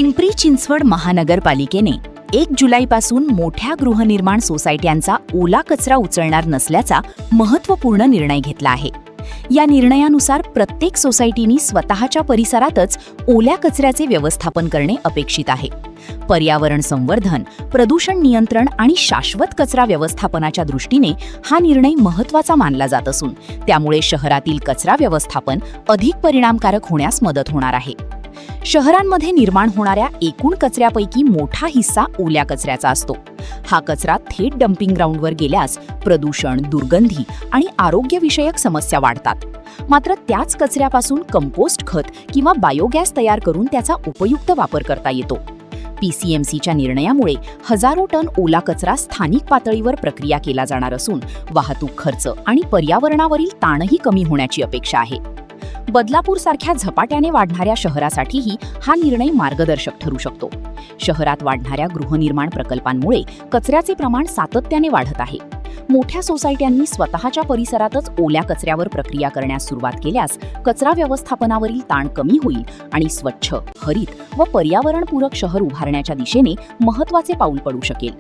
पिंपरी चिंचवड महानगरपालिकेने 1 जुलैपासून मोठ्या गृहनिर्माण सोसायट्यांचा ओला कचरा उचलणार नसल्याचा महत्त्वपूर्ण निर्णय घेतला आहे. या निर्णयानुसार प्रत्येक सोसायटीनी स्वतःच्या परिसरातच ओल्या कचऱ्याचे व्यवस्थापन करणे अपेक्षित आहे. पर्यावरण संवर्धन, प्रदूषण नियंत्रण आणि शाश्वत कचरा व्यवस्थापनाच्या दृष्टीने हा निर्णय महत्त्वाचा मानला जात असून त्यामुळे शहरातील कचरा व्यवस्थापन अधिक परिणामकारक होण्यास मदत होणार आहे. शहरांमध्ये निर्माण होणाऱ्या एकूण कचऱ्यापैकी मोठा हिस्सा ओल्या कचऱ्याचा असतो. हा कचरा थेट डम्पिंग ग्राउंडवर गेल्यास प्रदूषण, दुर्गंधी आणि आरोग्यविषयक समस्या वाढतात. मात्र त्याच कचऱ्यापासून कंपोस्ट खत किंवा बायोगॅस तयार करून त्याचा उपयुक्त वापर करता येतो. PCMCच्या निर्णयामुळे हजारो टन ओला कचरा स्थानिक पातळीवर प्रक्रिया केला जाणार असून वाहतूक खर्च आणि पर्यावरणावरील ताणही कमी होण्याची अपेक्षा आहे. बदलापूरसारख्या झपाट्याने वाढणाऱ्या शहरासाठीही हा निर्णय मार्गदर्शक ठरू शकतो. शहरात वाढणाऱ्या गृहनिर्माण प्रकल्पांमुळे कचऱ्याचे प्रमाण सातत्याने वाढत आहे. मोठ्या सोसायट्यांनी स्वतःच्या परिसरातच ओल्या कचऱ्यावर प्रक्रिया करण्यास सुरुवात केल्यास कचरा व्यवस्थापनावरील ताण कमी होईल आणि स्वच्छ, हरित व पर्यावरणपूरक शहर उभारण्याच्या दिशेने महत्त्वाचे पाऊल पडू शकेल.